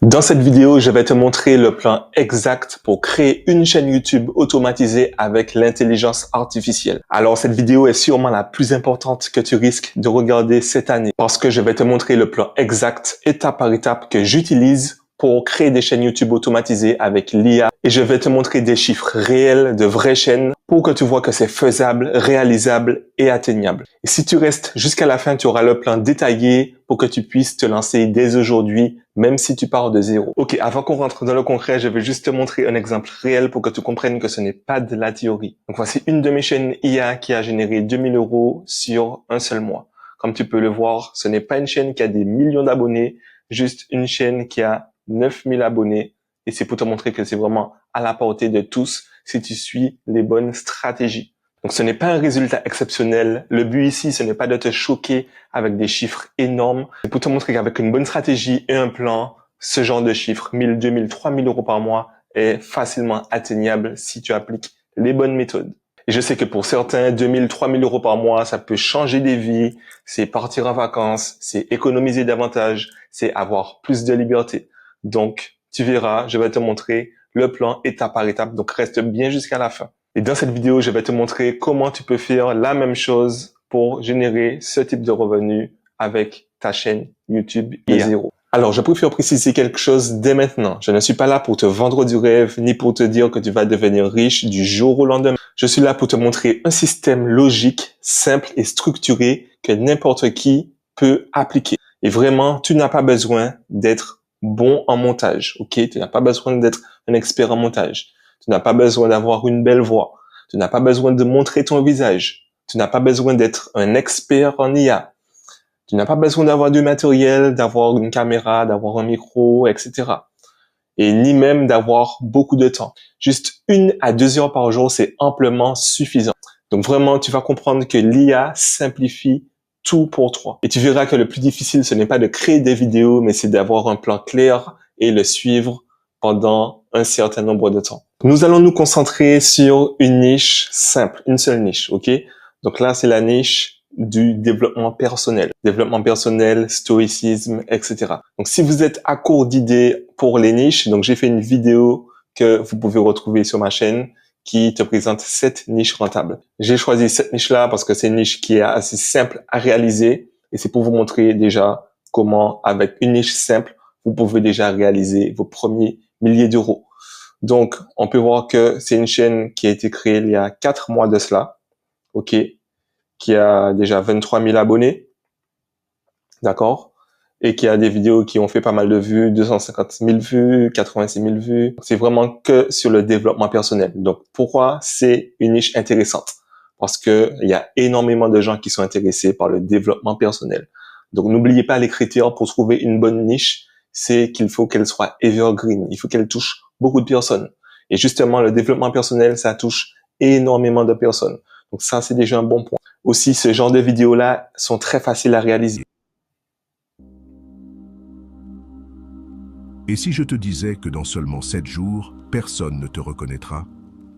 Dans cette vidéo, je vais te montrer le plan exact pour créer une chaîne YouTube automatisée avec l'intelligence artificielle. Alors, cette vidéo est sûrement la plus importante que tu risques de regarder cette année parce que je vais te montrer le plan exact, étape par étape, que j'utilise pour créer des chaînes YouTube automatisées avec l'IA et je vais te montrer des chiffres réels de vraies chaînes pour que tu vois que c'est faisable, réalisable et atteignable. Et si tu restes jusqu'à la fin, tu auras le plan détaillé pour que tu puisses te lancer dès aujourd'hui, même si tu pars de zéro. Ok, avant qu'on rentre dans le concret, je vais juste te montrer un exemple réel pour que tu comprennes que ce n'est pas de la théorie. Donc voici une de mes chaînes IA qui a généré 2000 € sur un seul mois. Comme tu peux le voir, ce n'est pas une chaîne qui a des millions d'abonnés, juste une chaîne qui a 9000 abonnés. Et c'est pour te montrer que c'est vraiment à la portée de tous si tu suis les bonnes stratégies. Donc ce n'est pas un résultat exceptionnel. Le but ici, ce n'est pas de te choquer avec des chiffres énormes. C'est pour te montrer qu'avec une bonne stratégie et un plan, ce genre de chiffres, 1000, 2000, 3000 € par mois, est facilement atteignable si tu appliques les bonnes méthodes. Et je sais que pour certains, 2000, 3000 € par mois, ça peut changer des vies. C'est partir en vacances, c'est économiser davantage, c'est avoir plus de liberté. Donc, tu verras, je vais te montrer le plan étape par étape, donc reste bien jusqu'à la fin. Et dans cette vidéo, je vais te montrer comment tu peux faire la même chose pour générer ce type de revenus avec ta chaîne YouTube de zéro. Alors, je préfère préciser quelque chose dès maintenant. Je ne suis pas là pour te vendre du rêve, ni pour te dire que tu vas devenir riche du jour au lendemain. Je suis là pour te montrer un système logique, simple et structuré que n'importe qui peut appliquer. Et vraiment, tu n'as pas besoin d'être bon en montage, ok? Tu n'as pas besoin d'être un expert en montage. Tu n'as pas besoin d'avoir une belle voix. Tu n'as pas besoin de montrer ton visage. Tu n'as pas besoin d'être un expert en IA. Tu n'as pas besoin d'avoir du matériel, d'avoir une caméra, d'avoir un micro, etc. Et ni même d'avoir beaucoup de temps. Juste 1 à 2 heures par jour, c'est amplement suffisant. Donc vraiment, tu vas comprendre que l'IA simplifie tout pour toi. Et tu verras que le plus difficile, ce n'est pas de créer des vidéos, mais c'est d'avoir un plan clair et le suivre pendant un certain nombre de temps. Nous allons nous concentrer sur une niche simple, une seule niche, ok? Donc là, c'est la niche du développement personnel, stoïcisme, etc. Donc si vous êtes à court d'idées pour les niches, donc j'ai fait une vidéo que vous pouvez retrouver sur ma chaîne qui te présente 7 niches rentables. J'ai choisi cette niche-là parce que c'est une niche qui est assez simple à réaliser et c'est pour vous montrer déjà comment, avec une niche simple, vous pouvez déjà réaliser vos premiers milliers d'euros. Donc, on peut voir que c'est une chaîne qui a été créée il y a 4 mois de cela, ok, qui a déjà 23 000 abonnés, d'accord, et qui a des vidéos qui ont fait pas mal de vues, 250 000 vues, 86 000 vues. C'est vraiment que sur le développement personnel. Donc, pourquoi c'est une niche intéressante? Parce que il y a énormément de gens qui sont intéressés par le développement personnel. Donc, n'oubliez pas les critères pour trouver une bonne niche, c'est qu'il faut qu'elle soit evergreen. Il faut qu'elle touche beaucoup de personnes. Et justement, le développement personnel, ça touche énormément de personnes. Donc, ça, c'est déjà un bon point. Aussi, ce genre de vidéos-là sont très faciles à réaliser. Et si je te disais que dans seulement 7 jours, personne ne te reconnaîtra?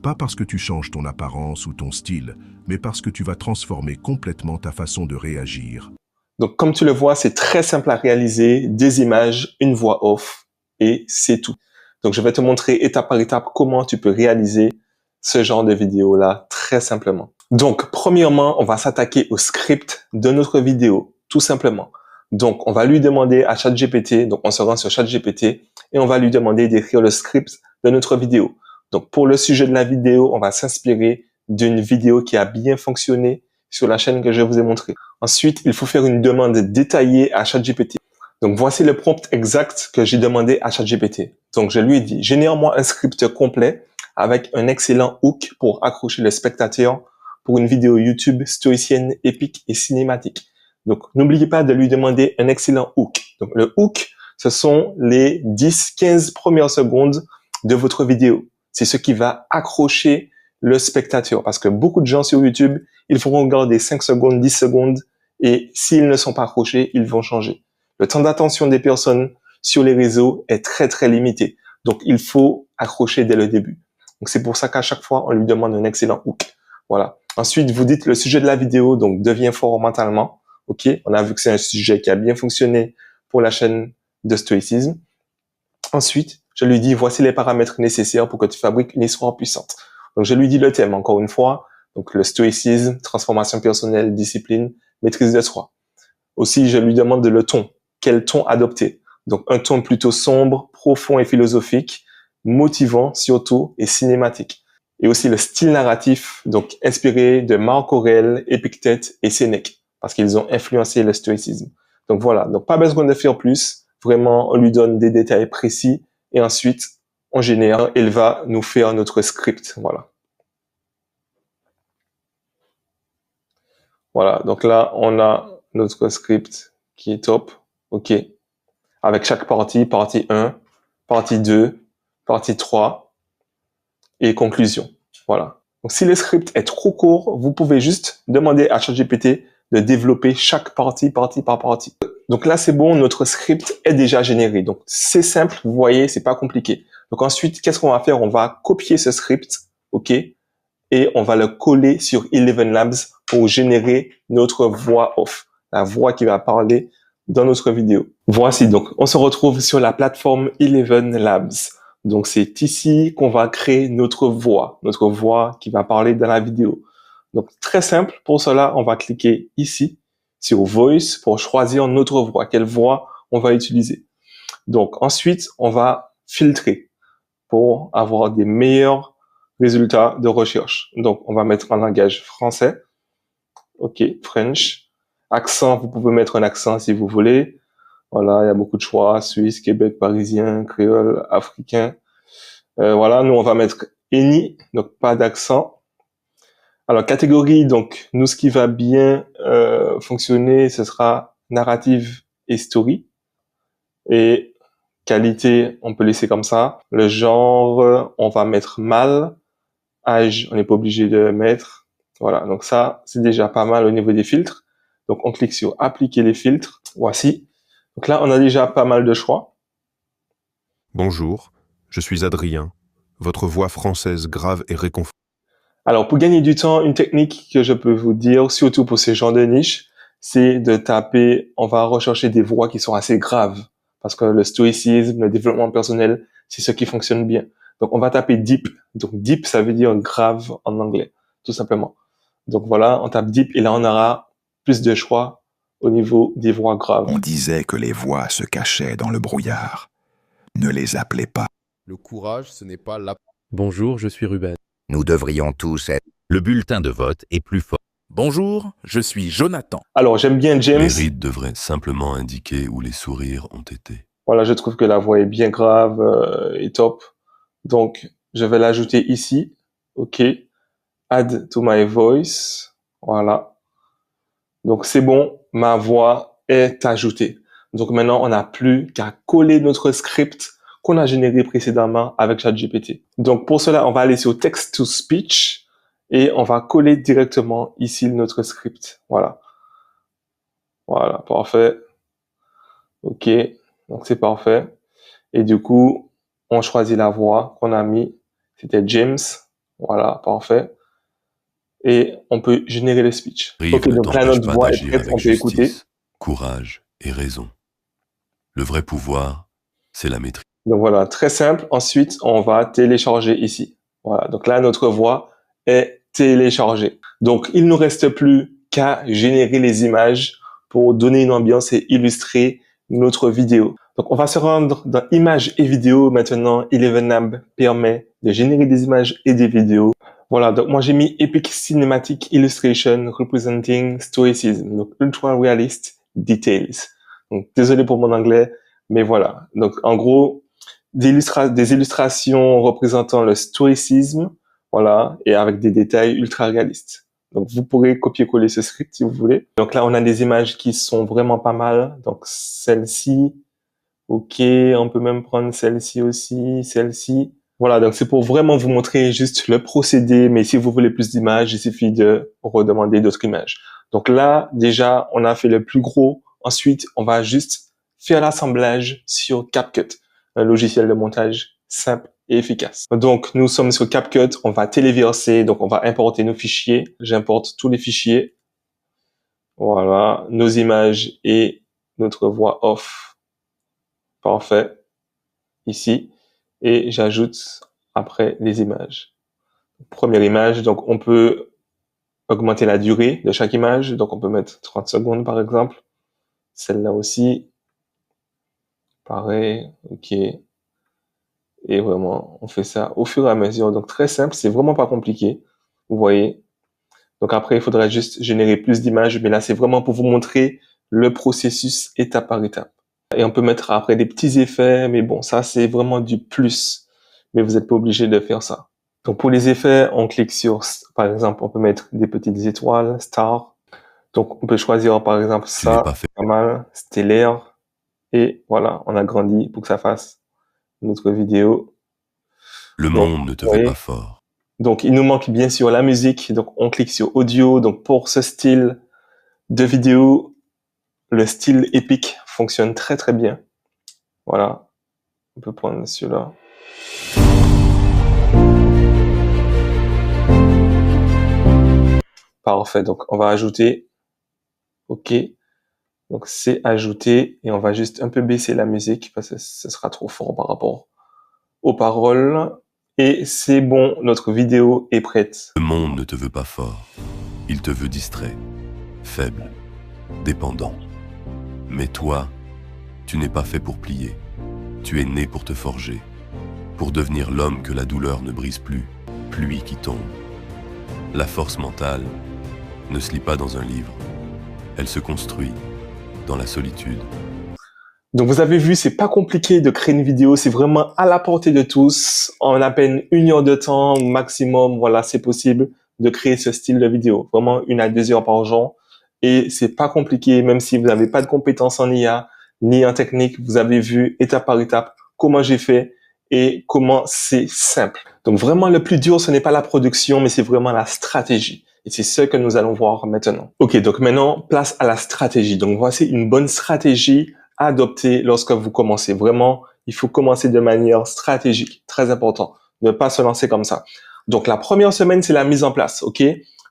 Pas parce que tu changes ton apparence ou ton style, mais parce que tu vas transformer complètement ta façon de réagir. Donc, comme tu le vois, c'est très simple à réaliser, des images, une voix off, et c'est tout. Donc, je vais te montrer étape par étape comment tu peux réaliser ce genre de vidéo-là très simplement. Donc, premièrement, on va s'attaquer au script de notre vidéo, tout simplement. Donc, on va lui demander à ChatGPT, donc on se rend sur ChatGPT, et on va lui demander d'écrire le script de notre vidéo. Donc, pour le sujet de la vidéo, on va s'inspirer d'une vidéo qui a bien fonctionné sur la chaîne que je vous ai montrée. Ensuite, il faut faire une demande détaillée à ChatGPT. Donc, voici le prompt exact que j'ai demandé à ChatGPT. Donc, je lui ai dit, génère-moi un script complet avec un excellent hook pour accrocher le spectateur pour une vidéo YouTube stoïcienne, épique et cinématique. Donc, n'oubliez pas de lui demander un excellent hook. Donc, le hook, ce sont les 10-15 premières secondes de votre vidéo. C'est ce qui va accrocher le spectateur. Parce que beaucoup de gens sur YouTube, ils vont regarder 5 secondes, 10 secondes, et s'ils ne sont pas accrochés, ils vont changer. Le temps d'attention des personnes sur les réseaux est très, très limité. Donc, il faut accrocher dès le début. Donc, c'est pour ça qu'à chaque fois, on lui demande un excellent hook. Voilà. Ensuite, vous dites le sujet de la vidéo, donc deviens fort mentalement. OK, on a vu que c'est un sujet qui a bien fonctionné pour la chaîne de stoïcisme. Ensuite, je lui dis, voici les paramètres nécessaires pour que tu fabriques une histoire puissante. Donc, je lui dis le thème, encore une fois. Donc, le stoïcisme, transformation personnelle, discipline, maîtrise de soi. Aussi, je lui demande le ton. Quel ton adopter? Donc, un ton plutôt sombre, profond et philosophique, motivant surtout et cinématique. Et aussi le style narratif, donc inspiré de Marc Aurèle, Épictète et Sénèque, parce qu'ils ont influencé le stoïcisme. Donc voilà, donc pas besoin de faire plus. Vraiment, on lui donne des détails précis et ensuite, on génère. Il va nous faire notre script. Voilà. Voilà, donc là, on a notre script qui est top. OK. Avec chaque partie, partie 1, partie 2, partie 3 et conclusion. Voilà. Donc, si le script est trop court, vous pouvez juste demander à ChatGPT de développer chaque partie par partie. Donc là, c'est bon, notre script est déjà généré. Donc, c'est simple, vous voyez, c'est pas compliqué. Donc ensuite, qu'est-ce qu'on va faire? On va copier ce script, OK, et on va le coller sur Eleven Labs pour générer notre voix off, la voix qui va parler dans notre vidéo. Voici, donc, on se retrouve sur la plateforme Eleven Labs. Donc, c'est ici qu'on va créer notre voix qui va parler dans la vidéo. Donc, très simple. Pour cela, on va cliquer ici sur Voice pour choisir notre voix, quelle voix on va utiliser. Donc, ensuite, on va filtrer pour avoir des meilleurs résultats de recherche. Donc, on va mettre un langage français. OK, French. Accent, vous pouvez mettre un accent si vous voulez. Voilà, il y a beaucoup de choix. Suisse, Québec, parisien, créole, africain. Voilà, nous, on va mettre any, donc pas d'accent. Alors, catégorie, donc, nous, ce qui va bien fonctionner, ce sera narrative et story. Et qualité, on peut laisser comme ça. Le genre, on va mettre mâle. Âge, on n'est pas obligé de mettre. Voilà, donc ça, c'est déjà pas mal au niveau des filtres. Donc, on clique sur appliquer les filtres. Voici. Donc là, on a déjà pas mal de choix. Bonjour, je suis Adrien, votre voix française grave et réconfortante. Alors, pour gagner du temps, une technique que je peux vous dire, surtout pour ces genres de niche, c'est de taper, on va rechercher des voix qui sont assez graves. Parce que le stoïcisme, le développement personnel, c'est ce qui fonctionne bien. Donc, on va taper deep. Donc, deep, ça veut dire grave en anglais, tout simplement. Donc, voilà, on tape deep et là, on aura plus de choix au niveau des voix graves. On disait que les voix se cachaient dans le brouillard. Ne les appelez pas. Le courage, ce n'est pas la... Bonjour, je suis Ruben. Nous devrions tous être... Le bulletin de vote est plus fort. Bonjour, je suis Jonathan. Alors, j'aime bien James. Les rides devraient simplement indiquer où les sourires ont été. Voilà, je trouve que la voix est bien grave et top. Donc, je vais l'ajouter ici. OK. Add to my voice. Voilà. Donc, c'est bon. Ma voix est ajoutée. Donc, maintenant, on n'a plus qu'à coller notre script qu'on a généré précédemment avec ChatGPT. Donc, pour cela, on va aller sur Text to Speech et on va coller directement ici notre script. Voilà. Voilà, parfait. OK. Donc, c'est parfait. Et du coup, on choisit la voix qu'on a mis. C'était James. Voilà, parfait. Et on peut générer le speech. Rive OK, ne donc là, t'empêche notre pas voix est d'agir prête, avec on peut écouter. justice, courage et raison. Le vrai pouvoir, c'est la maîtrise. Donc voilà, très simple. Ensuite, on va télécharger ici. Voilà, donc là, notre voix est téléchargée. Donc, il ne nous reste plus qu'à générer les images pour donner une ambiance et illustrer notre vidéo. Donc, on va se rendre dans images et vidéos. Maintenant, ElevenLabs permet de générer des images et des vidéos. Voilà, donc moi, j'ai mis Epic Cinematic Illustration Representing Stoicism. Donc, Ultra Realist Details. Donc, désolé pour mon anglais, mais voilà. Donc, en gros, des illustrations représentant le stoïcisme, voilà, et avec des détails ultra réalistes. Donc, vous pourrez copier-coller ce script si vous voulez. Donc là, on a des images qui sont vraiment pas mal. Donc, celle-ci, OK, on peut même prendre celle-ci aussi, celle-ci. Voilà, donc c'est pour vraiment vous montrer juste le procédé, mais si vous voulez plus d'images, il suffit de redemander d'autres images. Donc là, déjà, on a fait le plus gros. Ensuite, on va juste faire l'assemblage sur CapCut, un logiciel de montage simple et efficace. Donc, nous sommes sur CapCut, on va téléverser, donc on va importer nos fichiers. J'importe tous les fichiers. Voilà, nos images et notre voix off. Parfait. ici, et j'ajoute après les images. Première image, donc on peut augmenter la durée de chaque image, donc on peut mettre 30 secondes par exemple. Celle-là aussi, pareil, ok. Et vraiment, on fait ça au fur et à mesure. Donc très simple, c'est vraiment pas compliqué. Vous voyez. Donc après, il faudrait juste générer plus d'images, mais là, c'est vraiment pour vous montrer le processus étape par étape. Et on peut mettre après des petits effets, mais bon, ça, c'est vraiment du plus. Mais vous n'êtes pas obligé de faire ça. Donc pour les effets, on clique sur, par exemple, on peut mettre des petites étoiles, stars. Donc on peut choisir, par exemple, Tu n'es ça, pas fait. pas mal, stellaire. Et voilà, on agrandit pour que ça fasse notre vidéo. Le Donc, monde ne te vous veut voyez. pas fort. Donc, il nous manque bien sûr la musique. Donc, on clique sur audio. Donc, pour ce style de vidéo, le style épique fonctionne très très bien. Voilà. On peut prendre celui-là. Parfait. Donc, on va ajouter. OK. Donc, c'est ajouté. Et on va juste un peu baisser la musique parce que ce sera trop fort par rapport aux paroles. Et c'est bon. Notre vidéo est prête. Le monde ne te veut pas fort. Il te veut distrait, faible, dépendant. Mais toi, tu n'es pas fait pour plier. Tu es né pour te forger, pour devenir l'homme que la douleur ne brise plus, pluie qui tombe. La force mentale ne se lit pas dans un livre. Elle se construit dans la solitude. Donc vous avez vu, c'est pas compliqué de créer une vidéo, c'est vraiment à la portée de tous. En à peine 1 heure de temps maximum, voilà, c'est possible de créer ce style de vidéo. Vraiment 1 à 2 heures par jour. Et c'est pas compliqué, même si vous n'avez pas de compétences en IA, ni en technique, vous avez vu étape par étape comment j'ai fait et comment c'est simple. Donc vraiment le plus dur, ce n'est pas la production, mais c'est vraiment la stratégie. Et c'est ce que nous allons voir maintenant. Ok, donc maintenant, place à la stratégie. Donc voici une bonne stratégie à adopter lorsque vous commencez. Vraiment, il faut commencer de manière stratégique. Très important. Ne pas se lancer comme ça. Donc la première semaine, c'est la mise en place. Ok,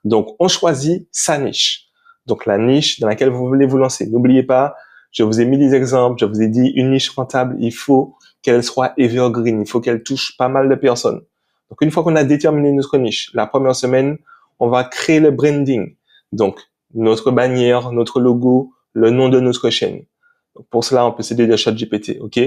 donc on choisit sa niche. Donc la niche dans laquelle vous voulez vous lancer. N'oubliez pas, je vous ai mis des exemples, je vous ai dit une niche rentable, il faut qu'elle soit evergreen, il faut qu'elle touche pas mal de personnes. Donc une fois qu'on a déterminé notre niche, la première semaine, on va créer le branding. Donc notre bannière, notre logo, le nom de notre chaîne. Donc pour cela, on peut s'aider de ChatGPT, ok?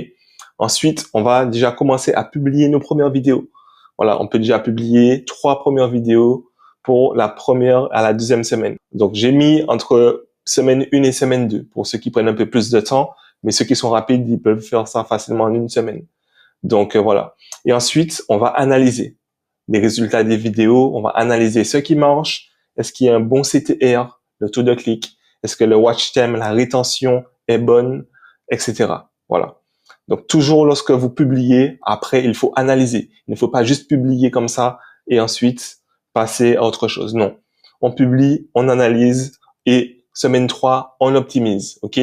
Ensuite, on va déjà commencer à publier nos premières vidéos. Voilà, on peut déjà publier 3 premières vidéos pour la première à la 2e semaine. Donc, j'ai mis entre semaine 1 et semaine 2 pour ceux qui prennent un peu plus de temps, mais ceux qui sont rapides, ils peuvent faire ça facilement en 1 semaine. Donc, voilà. Et ensuite, on va analyser les résultats des vidéos. On va analyser ce qui marche. Est-ce qu'il y a un bon CTR, le taux de clic? Est-ce que le watch time, la rétention est bonne, etc. Voilà. Donc, toujours lorsque vous publiez, après, il faut analyser. Il ne faut pas juste publier comme ça et ensuite passer à autre chose. Non. On publie, on analyse et semaine 3, on optimise. OK?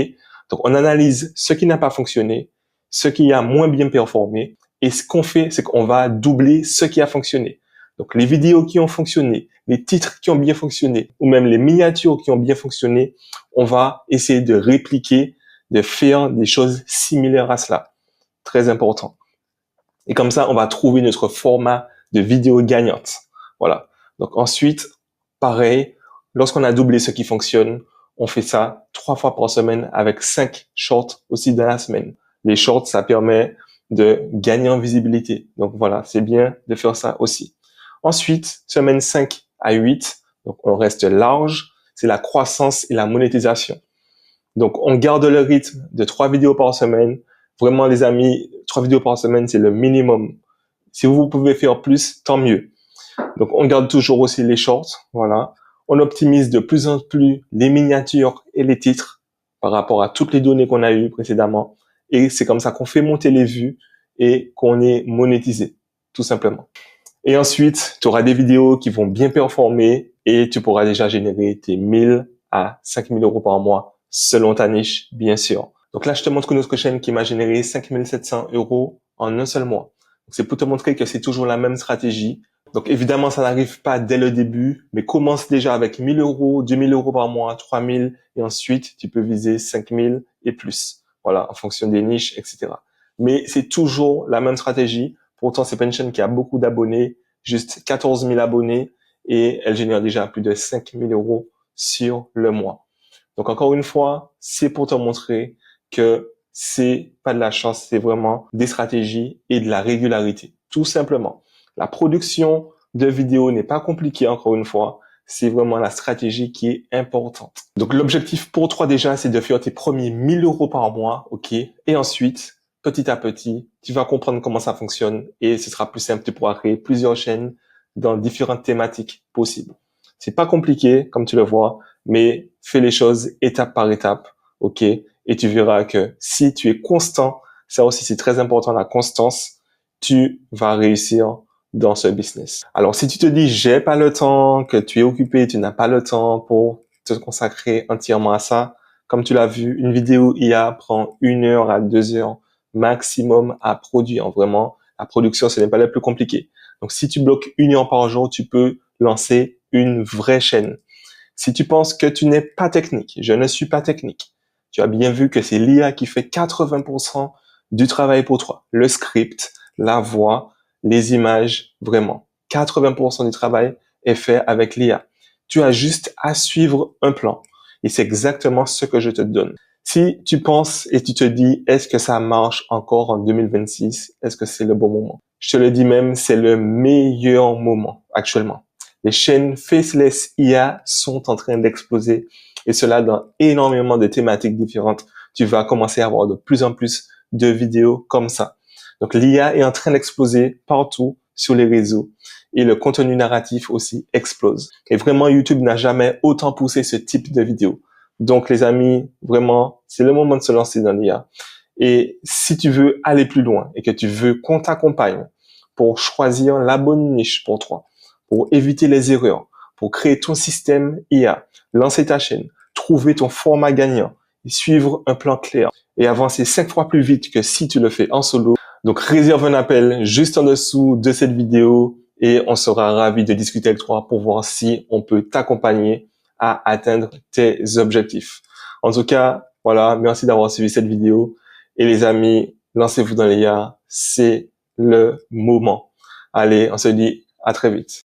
Donc, on analyse ce qui n'a pas fonctionné, ce qui a moins bien performé et ce qu'on fait, c'est qu'on va doubler ce qui a fonctionné. Donc, les vidéos qui ont fonctionné, les titres qui ont bien fonctionné ou même les miniatures qui ont bien fonctionné, on va essayer de répliquer, de faire des choses similaires à cela. Très important. Et comme ça, on va trouver notre format de vidéo gagnante. Voilà. Donc ensuite, pareil, lorsqu'on a doublé ce qui fonctionne, on fait ça 3 fois par semaine avec 5 shorts aussi dans la semaine. Les shorts, ça permet de gagner en visibilité. Donc voilà, c'est bien de faire ça aussi. Ensuite, semaine 5 à 8, donc on reste large, c'est la croissance et la monétisation. Donc on garde le rythme de 3 vidéos par semaine. Vraiment les amis, 3 vidéos par semaine, c'est le minimum. Si vous pouvez faire plus, tant mieux. Donc on garde toujours aussi les shorts, voilà. On optimise de plus en plus les miniatures et les titres par rapport à toutes les données qu'on a eues précédemment. Et c'est comme ça qu'on fait monter les vues et qu'on est monétisé, tout simplement. Et ensuite, tu auras des vidéos qui vont bien performer et tu pourras déjà générer tes 1000 à 5000 euros par mois selon ta niche, bien sûr. Donc là, je te montre une autre chaîne qui m'a généré 5700 euros en un seul mois. C'est pour te montrer que c'est toujours la même stratégie. Donc évidemment, ça n'arrive pas dès le début, mais commence déjà avec 1000 euros, 2000 euros par mois, 3000 et ensuite tu peux viser 5000 et plus. Voilà, en fonction des niches, etc. Mais c'est toujours la même stratégie. Pourtant, c'est pas une chaîne qui a beaucoup d'abonnés, juste 14 000 abonnés, et elle génère déjà plus de 5 000 € sur le mois. Donc encore une fois, c'est pour te montrer que c'est pas de la chance, c'est vraiment des stratégies et de la régularité. Tout simplement. La production de vidéos n'est pas compliquée, encore une fois. C'est vraiment la stratégie qui est importante. Donc l'objectif pour toi déjà, c'est de faire tes premiers 1 000 € par mois, ok? Et ensuite, petit à petit, tu vas comprendre comment ça fonctionne et ce sera plus simple. Tu pourras créer plusieurs chaînes dans différentes thématiques possibles. C'est pas compliqué, comme tu le vois, mais fais les choses étape par étape, ok? Et tu verras que si tu es constant, ça aussi c'est très important, la constance, tu vas réussir dans ce business. Alors, si tu te dis, j'ai pas le temps, que tu es occupé, tu n'as pas le temps pour te consacrer entièrement à ça, comme tu l'as vu, une vidéo IA prend 1 heure à 2 heures maximum à produire. Vraiment, la production, ce n'est pas le plus compliqué. Donc, si tu bloques 1 heure par jour, tu peux lancer une vraie chaîne. Si tu penses que tu n'es pas technique, je ne suis pas technique, tu as bien vu que c'est l'IA qui fait 80% du travail pour toi. Le script, la voix, les images, vraiment. 80% du travail est fait avec l'IA. Tu as juste à suivre un plan. Et c'est exactement ce que je te donne. Si tu penses et tu te dis, est-ce que ça marche encore en 2026? Est-ce que c'est le bon moment? Je te le dis même, c'est le meilleur moment actuellement. Les chaînes faceless IA sont en train d'exploser et cela dans énormément de thématiques différentes. Tu vas commencer à avoir de plus en plus de vidéos comme ça. Donc l'IA est en train d'exploser partout sur les réseaux et le contenu narratif aussi explose. Et vraiment, YouTube n'a jamais autant poussé ce type de vidéos. Donc les amis, vraiment, c'est le moment de se lancer dans l'IA. Et si tu veux aller plus loin et que tu veux qu'on t'accompagne pour choisir la bonne niche pour toi, pour éviter les erreurs, pour créer ton système IA, lancer ta chaîne, trouver ton format gagnant, et suivre un plan clair et avancer 5 fois plus vite que si tu le fais en solo. Donc réserve un appel juste en dessous de cette vidéo et on sera ravis de discuter avec toi pour voir si on peut t'accompagner à atteindre tes objectifs. En tout cas, voilà, merci d'avoir suivi cette vidéo et les amis, lancez-vous dans l'IA, c'est le moment. Allez, on se dit à très vite.